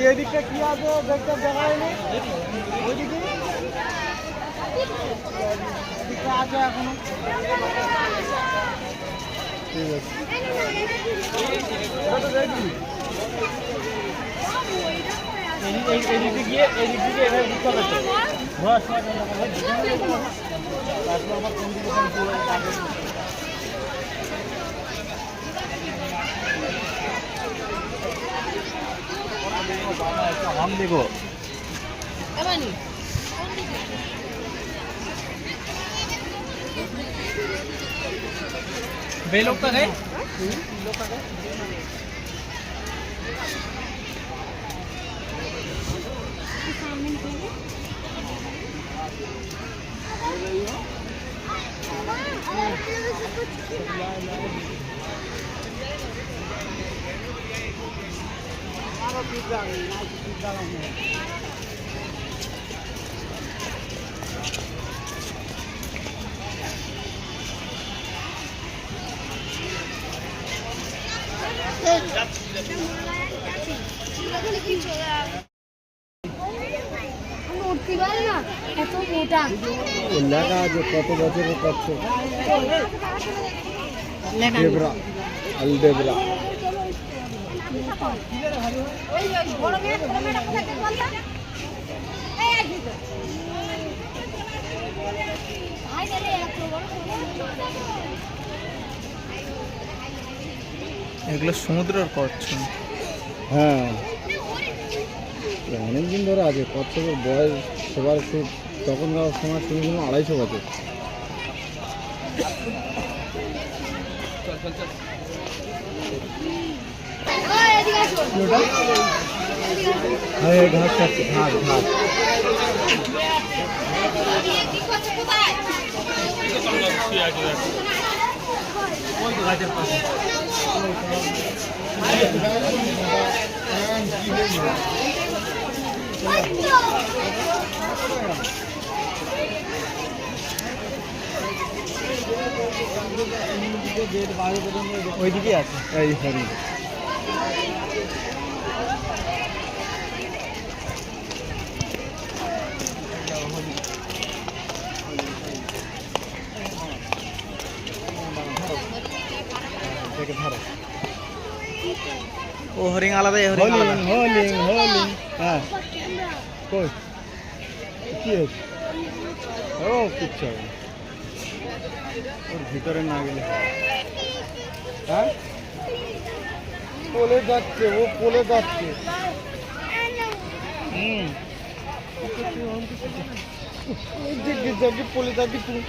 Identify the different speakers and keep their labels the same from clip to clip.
Speaker 1: এদিকটা কি আছে দেখতে দেখা হয়নি ওইদিকে এদিকটা আছে এখনো ঠিক আছে এদিকে গিয়ে এভাবে বুঝতে পারছে ঘোরার সময় তারপর আমার কোন দিকে हम देखो बेलोग का है লেখা আছে কত বছরের করছে আলডেবরা আলডেবরা এগুলো সমুদ্রের কচ্ছ হ্যাঁ অনেকদিন ধরে আছে কচ্ছপের বয়স সবার তখনকার সময় শুনেছিলাম 250 বছর ঘাস খাচ্ছে ঘাস ঘাস গাছের পাশে ওইদিকে আছে এই হরিণ ও হরিণ আলাদা হরিণ হরিণ হরিণ হ্যাঁ কই কি হচ্ছে ও কিচ্ছু ওর ভিতরে না গেলে হ্যাঁ পোলে যাচ্ছে ও পোলে যাচ্ছে পোলে যাচ্ছি তুমি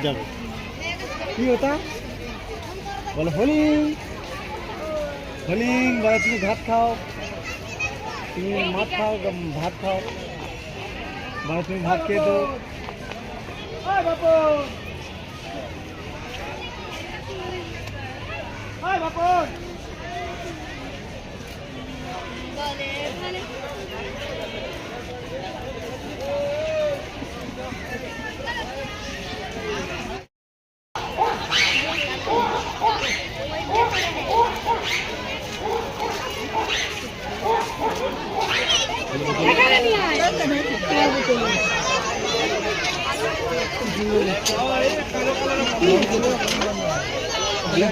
Speaker 1: যাবে কি হতা বলো হলিং হলিং বলো তুমি ভাত খাও তুমি মাছ খাও ভাত খাও বলো তুমি ভাত খেয়ে তো বাপু বাপু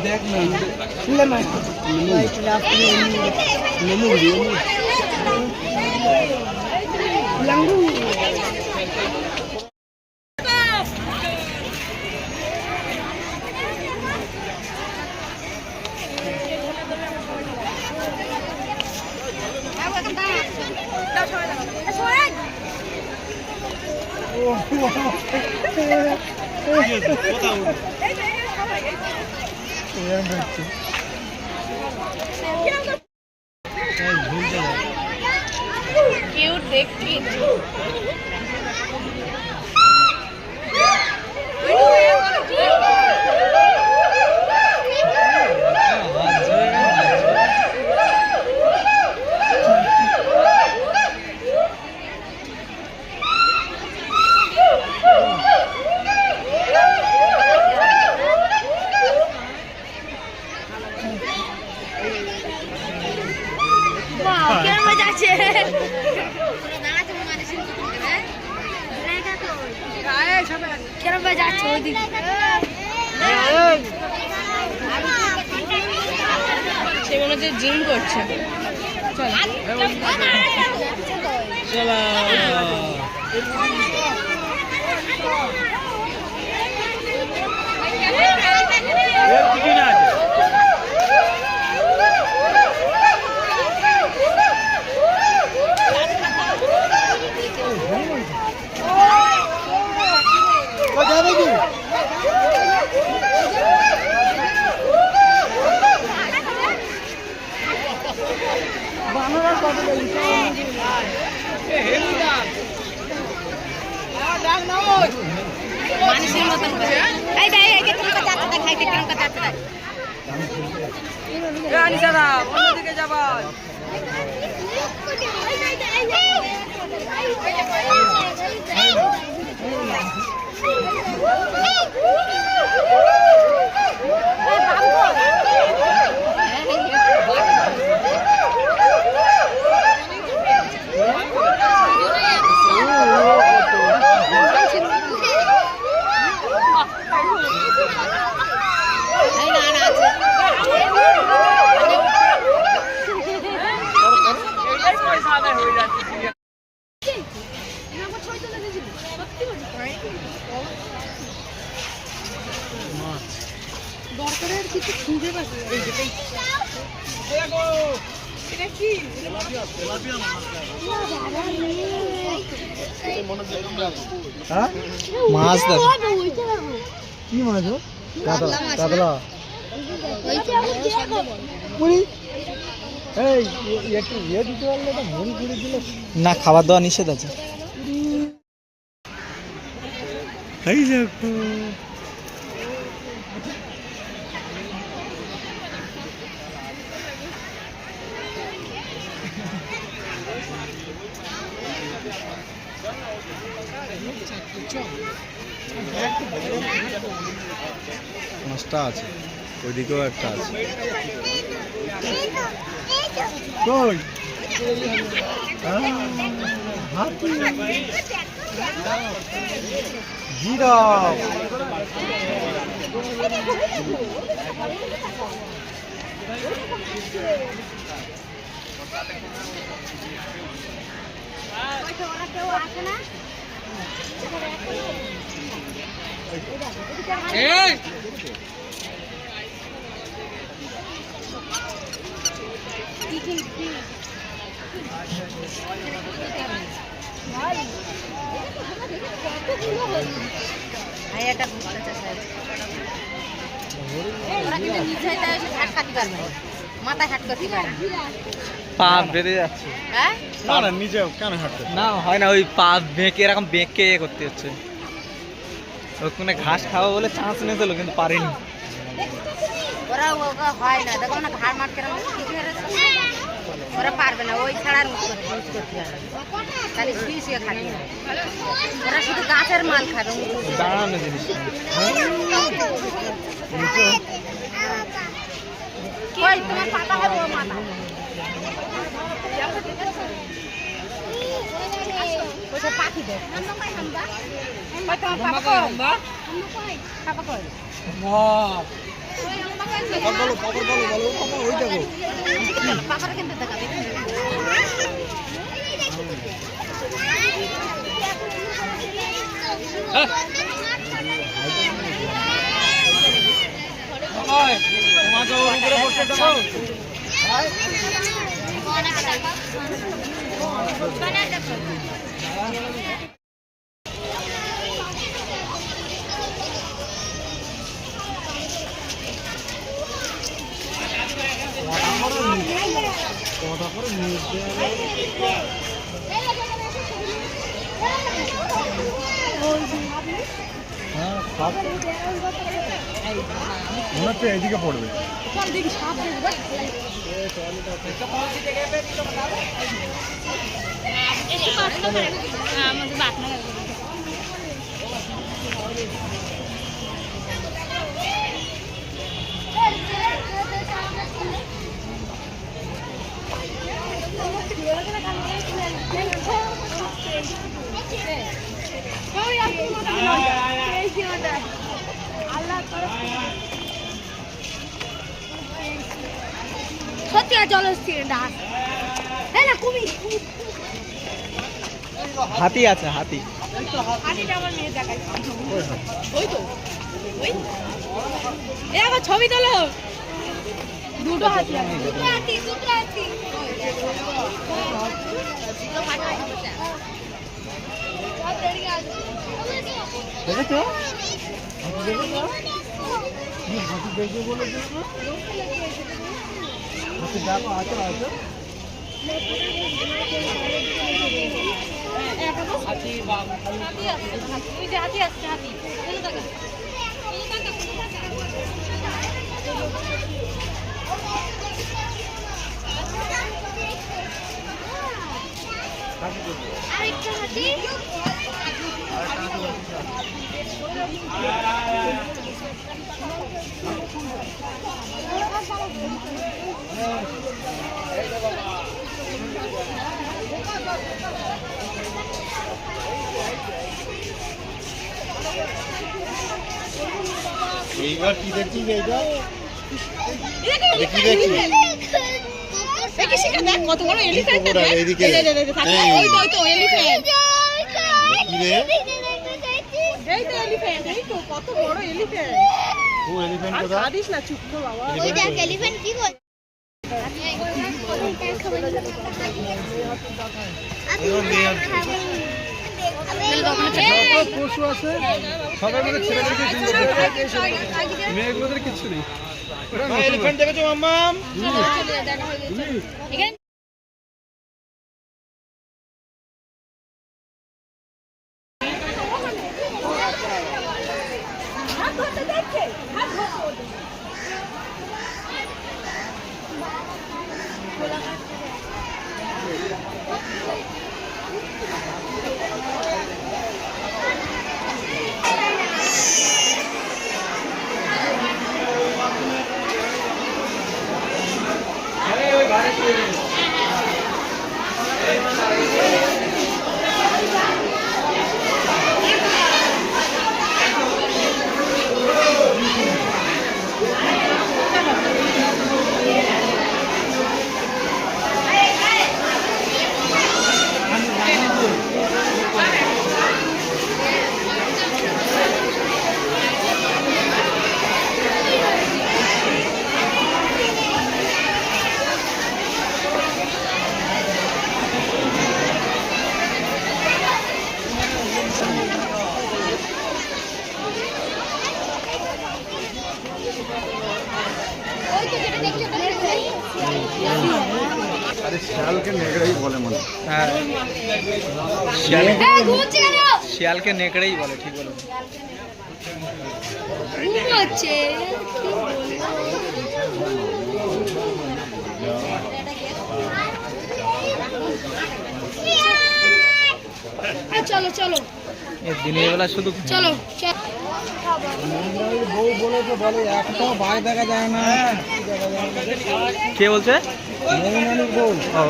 Speaker 1: দেখ না क्यूट देखती
Speaker 2: আছে কেন ভাই যাচ্ছ ওইদিকে সে মনে হচ্ছে জিম করছে
Speaker 1: চলো
Speaker 2: মানুষের মতন করে এই দেখ এই কেমন কথা আছে খাইতে কেমন কথা আছে
Speaker 3: রানী সারা অন্যদিকে যাবা
Speaker 2: দরকারের কিছু খুঁজে পাচ্ছি এটা কি
Speaker 1: হ্যাঁ
Speaker 4: মাছ দেখো
Speaker 1: কি মাছ কাতলা কাতলা এই একটু ইয়ে দিতে পারলে তো মুড়ি ফুড়ি দিলে
Speaker 4: না খাবার দাওয়া নিষেধ আছে
Speaker 1: এই দেখো
Speaker 4: মাছটা আছে ওইদিকেও একটা আছে
Speaker 1: কই হাতি জিরাফ
Speaker 2: ভাইয়াটা ঘুরতে চাচ্ছে ওরা কিন্তু নিচে এসে ঘাট কাটি পারবে মাথায় হাট করতে পারে
Speaker 4: পা বেঁধে যাচ্ছে
Speaker 2: হ্যাঁ
Speaker 1: না না নিচে কেন হাঁটতে
Speaker 4: না হয় না ওই পা বেঁকে এরকম বেঁকে করতে হচ্ছে ওখানে ঘাস খাওয়া বলে চান্স নিয়েছিল কিন্তু পারেনি
Speaker 2: ওরা ওরা হয় না দেখো না ঘাড় মাঠ কেরম ঠিক হয়ে গেছে ওরা পারবে না ওই ছাড়া আর করতে পারবে তাহলে শুয়ে শুয়ে খাবে ওরা শুধু গাছের মাল খাবে
Speaker 4: দাঁড়ানো জিনিস
Speaker 2: কই তোমার পাতা হবে ও মাথা ওটা পাখি দেখ কই তোমার পাপা কই পাপা কই
Speaker 1: বলো পাপা ওই দেখো
Speaker 2: পাপারা কিন্তু দেখাবে
Speaker 1: তোমাকে ওর উপরে বসে দেবো মনে হচ্ছে এদিকে পড়বে
Speaker 5: সত্যি চলো ডাক হ্যাঁ না কুমির
Speaker 4: হাতি আছে, হাতি।
Speaker 5: হাতিটা আমার মেয়ে দেখাই ওই তো ওই এ আমার ছবি তোলো দুটো হাতি আছে দুটো হাতি
Speaker 1: দেখেছো? হাতি দেখবে বলে হাতি দেখো, আছো আছো।
Speaker 5: হাতি আসছে হাতি আরেকটা হাতি
Speaker 1: এইবার কি দেখছিস এইটা?
Speaker 5: কত বড় এলিফ্যান্ট
Speaker 1: এইদিকে
Speaker 5: ওই তো এলিফ্যান্ট
Speaker 1: কি রে?
Speaker 5: এই তো এলিফ্যান্ট এই তো কত বড় এলিফ্যান্ট
Speaker 1: ও এলিফ্যান্ট
Speaker 5: আর
Speaker 1: কোথা?
Speaker 5: কাঁদিস না চুপ কর বাবা
Speaker 1: ওই দেখ
Speaker 5: এলিফ্যান্ট কি করে
Speaker 1: পশু আছে সবাই মধ্যে ছেলেদেরকে মেয়েগুলোদের কিচ্ছু নেই। এলিফ্যান্ট দেখেছো মাম্মাম? আরে শিয়ালকে নেকড়েই বলে মনে হয়।
Speaker 4: হ্যাঁ, শিয়ালকে নেকড়েই বলে, ঠিক বলে।
Speaker 5: ঘুমোচ্ছে চলো চলো
Speaker 4: দিনের বেলা শুধু
Speaker 5: চলো
Speaker 1: বউ বলেছে বলে একটাও বাঘ দেখা যায় না।
Speaker 4: কে বলছে?
Speaker 1: মৌনালির বউ।
Speaker 4: ও,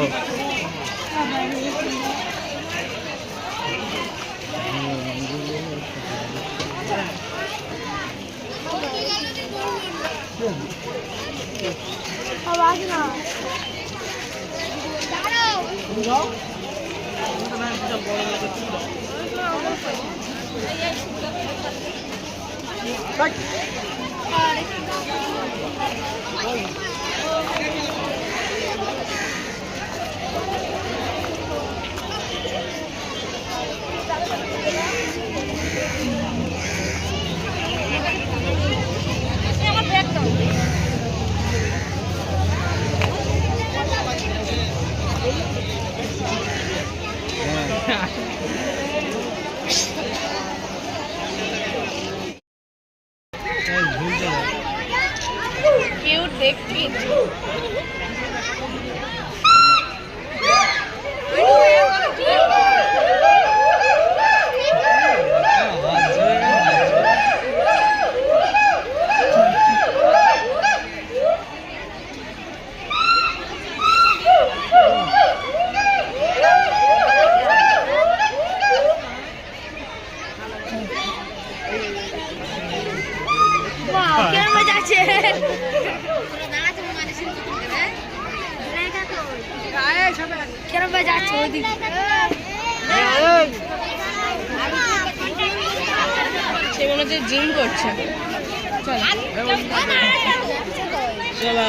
Speaker 5: আওয়াজ না কিউট দেখতে যাচ্ছে ওইদিকে সে মনে হচ্ছে জিম করছে
Speaker 1: চলো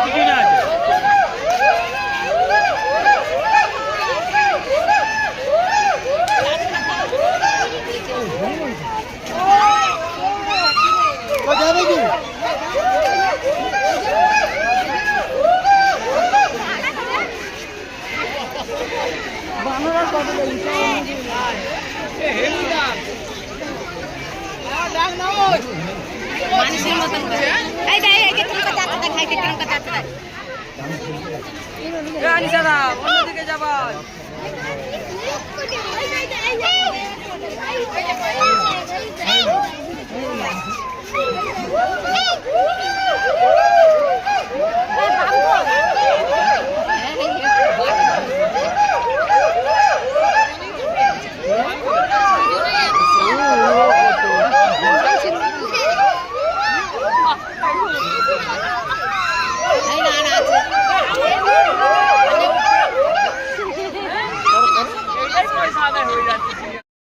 Speaker 1: কিছু না আছে যাবে কি
Speaker 2: মানুষের মতন করে এই দেখ এই যে তুমি কথা কথা খাইতে কেমন কথা কথা
Speaker 3: আনিসাদা অন্যদিকে যাবা
Speaker 1: হ্যাঁ